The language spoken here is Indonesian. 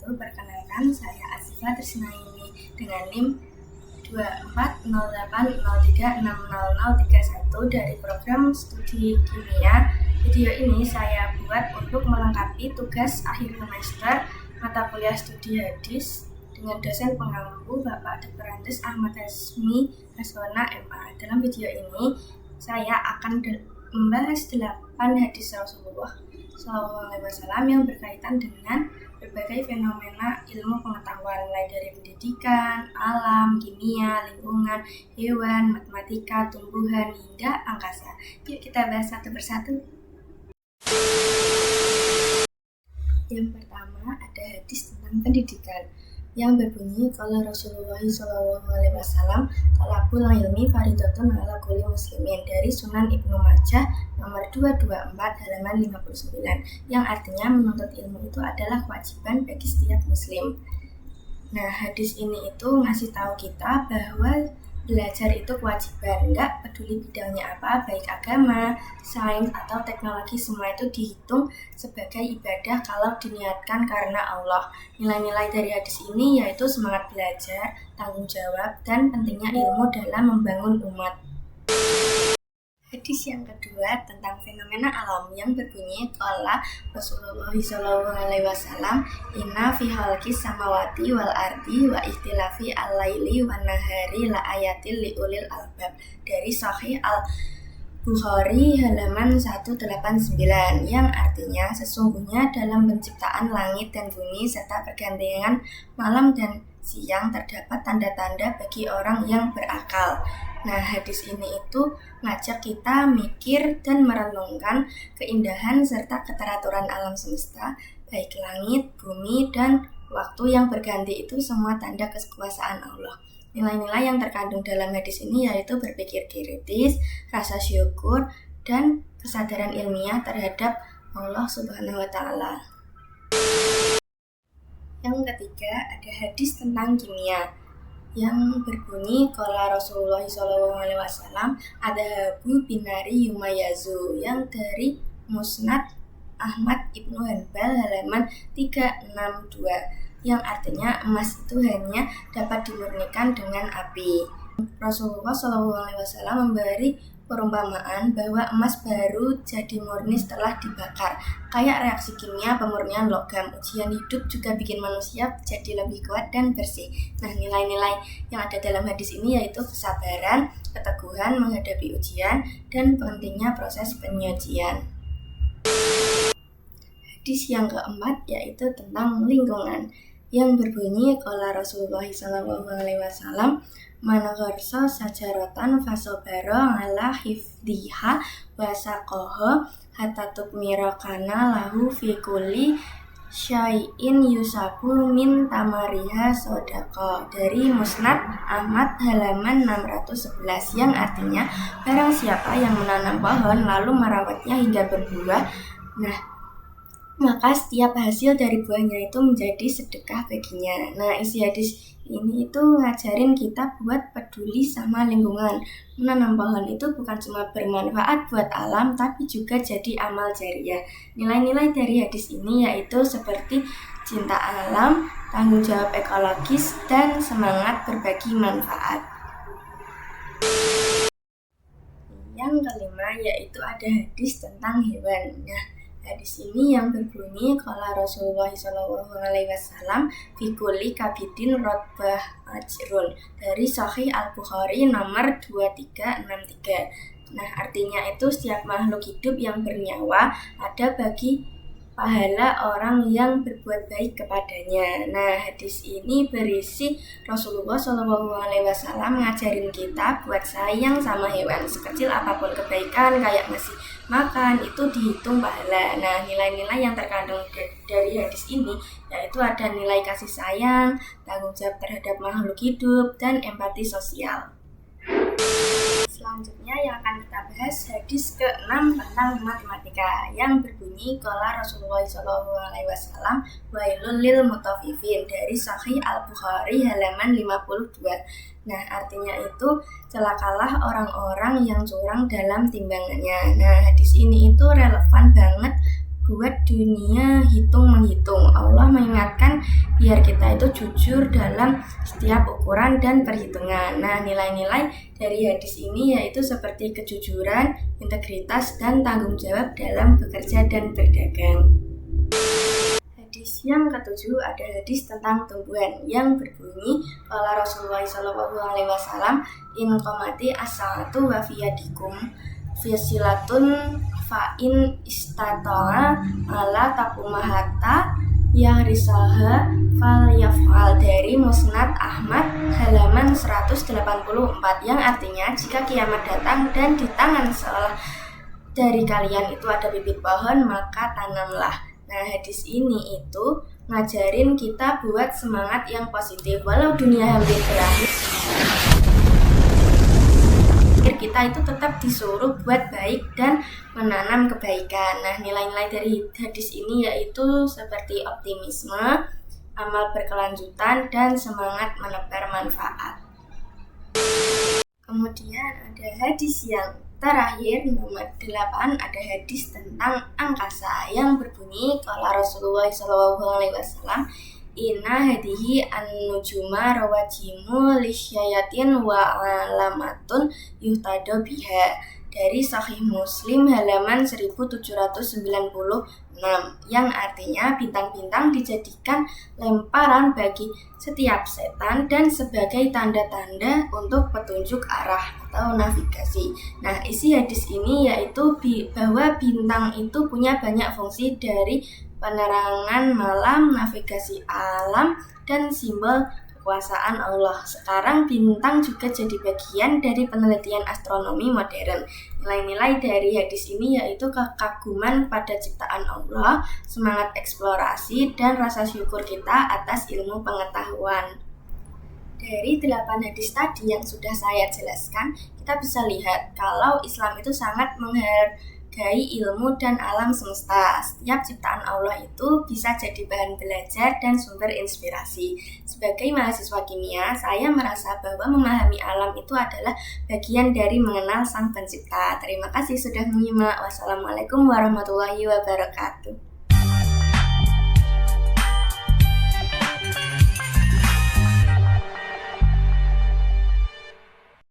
wabarakatuh. Perkenalkan, saya Azifa Trisnaini dengan NIM 240803600031 dari program studi kimia. Video ini saya buat untuk melengkapi tugas akhir semester mata kuliah studi hadis dengan dosen pengampu Bapak Dr. Andes Ahmad Hasmi Hasona MA. Dalam video ini saya akan membahas 8 hadis Rasulullah SAW yang berkaitan dengan berbagai fenomena ilmu pengetahuan, mulai dari pendidikan, alam, kimia, lingkungan, hewan, matematika, tumbuhan, hingga angkasa. Yuk kita bahas satu persatu. Yang pertama ada hadis tentang pendidikan yang berbunyi qala Rasulullah SAW talabul ilmi faridatun ala kulli muslimin, dari Sunan Ibnu Majah nomor 224 halaman 59, yang artinya menuntut ilmu itu adalah kewajiban bagi setiap muslim. Nah, hadis ini itu ngasih tahu kita bahwa belajar itu kewajiban, nggak peduli bidangnya apa, baik agama, sains, atau teknologi, semua itu dihitung sebagai ibadah kalau diniatkan karena Allah. Nilai-nilai dari hadis ini yaitu semangat belajar, tanggung jawab, dan pentingnya ilmu dalam membangun umat. Hadis yang kedua tentang fenomena alam yang berbunyi qala Rasulullah SAW inna fi khalqis samawati wal ardi wa ikhtilafi al-laili wan nahari la ayatil liulil albab, dari Sahih Al-Bukhari halaman 189, yang artinya sesungguhnya dalam penciptaan langit dan bumi serta pergantian malam dan siang terdapat tanda-tanda bagi orang yang berakal. Nah, hadis ini itu ngajak kita mikir dan merenungkan keindahan serta keteraturan alam semesta, baik langit, bumi, dan waktu yang berganti itu semua tanda kekuasaan Allah. Nilai-nilai yang terkandung dalam hadis ini yaitu berpikir kritis, rasa syukur, dan kesadaran ilmiah terhadap Allah Subhanahu wa Ta'ala. Yang ketiga ada hadis tentang kimia yang berbunyi qala Rasulullah SAW adhabu binari yumayazu, yang dari Musnad Ahmad Ibnu Hanbal halaman 362, yang artinya emas itu hanya dapat dimurnikan dengan api. Rasulullah SAW memberi perumpamaan bahwa emas baru jadi murni setelah dibakar, kayak reaksi kimia pemurnian logam. Ujian hidup juga bikin manusia jadi lebih kuat dan bersih. Nah, nilai-nilai yang ada dalam hadis ini yaitu kesabaran, keteguhan menghadapi ujian, dan pentingnya proses penyucian. Hadis yang keempat yaitu tentang lingkungan yang berbunyi qala Rasulullah SAW man gharsa sajaratan fasobara ala hifdhiha wa saqaha hatta tukmira kana lahu fi kulli syai'in yusabu min tamariha sodaqah, dari Musnad Ahmad halaman 611, yang artinya barang siapa yang menanam pohon lalu merawatnya hingga berbuah, maka setiap hasil dari buahnya itu menjadi sedekah baginya. Nah, isi hadis ini itu ngajarin kita buat peduli sama lingkungan. Menanam pohon itu bukan cuma bermanfaat buat alam, tapi juga jadi amal jariah. Nilai-nilai dari hadis ini yaitu seperti cinta alam, tanggung jawab ekologis, dan semangat berbagi manfaat. Yang kelima yaitu ada hadis tentang hewan. Nah, hadis ini yang berbunyi qala Rasulullah SAW fi kulli kabidin rotbah ajrun, dari Sahih Al-Bukhari nomor 2363. Nah, artinya itu setiap makhluk hidup yang bernyawa ada bagi pahala orang yang berbuat baik kepadanya. Nah, hadis ini berisi Rasulullah SAW ngajarin kita buat sayang sama hewan. Sekecil apapun kebaikan kayak ngasih makan itu dihitung pahala. Nah, nilai-nilai yang terkandung dari hadis ini yaitu ada nilai kasih sayang, tanggung jawab terhadap makhluk hidup, dan empati sosial. Selanjutnya yang akan kita bahas hadis ke-6 tentang matematika yang berbunyi qala Rasulullah SAW wailul lil mutaffifin, dari Sahih Al-Bukhari halaman 52. Nah, artinya itu celakalah orang-orang yang curang dalam timbangannya. Nah, hadis ini itu relevan banget buat dunia hitung-menghitung. Allah mengingatkan biar kita itu jujur dalam setiap ukuran dan perhitungan. Nah, nilai-nilai dari hadis ini yaitu seperti kejujuran, integritas, dan tanggung jawab dalam bekerja dan berdagang. Hadis yang ketujuh ada hadis tentang tumbuhan yang berbunyi qala Rasulullah SAW in qamati as-saatu wa fiyadikum fisilatun fa in istata'a ala takumahata yahrisaha fal yaf'al, dari Musnad Ahmad halaman 184, yang artinya jika kiamat datang dan di tangan salah dari kalian itu ada bibit pohon maka tanamlah. Nah, hadis ini itu ngajarin kita buat semangat yang positif walau dunia hampir berakhir. Kita itu tetap disuruh buat baik dan menanam kebaikan. Nah, nilai-nilai dari hadis ini yaitu seperti optimisme, amal berkelanjutan, dan semangat menebar manfaat. Kemudian ada hadis yang terakhir nomor 8, ada hadis tentang angkasa yang berbunyi qala Rasulullah SAW inna hadihi an-nujuma rawajimu lisyayatin wa alamatun yuhtado biha, dari Sahih Muslim halaman 1796, yang artinya bintang-bintang dijadikan lemparan bagi setiap setan dan sebagai tanda-tanda untuk petunjuk arah atau navigasi. Nah, isi hadis ini yaitu bahwa bintang itu punya banyak fungsi, dari penerangan malam, navigasi alam, dan simbol kekuasaan Allah. Sekarang bintang juga jadi bagian dari penelitian astronomi modern. Nilai-nilai dari hadis ini yaitu kekaguman pada ciptaan Allah, semangat eksplorasi, dan rasa syukur kita atas ilmu pengetahuan. Dari 8 hadis tadi yang sudah saya jelaskan, kita bisa lihat kalau Islam itu sangat menghargai ilmu dan alam semesta. Setiap ciptaan Allah itu bisa jadi bahan belajar dan sumber inspirasi. Sebagai mahasiswa kimia, saya merasa bahwa memahami alam itu adalah bagian dari mengenal Sang Pencipta. Terima kasih sudah menyimak. Wassalamualaikum warahmatullahi wabarakatuh.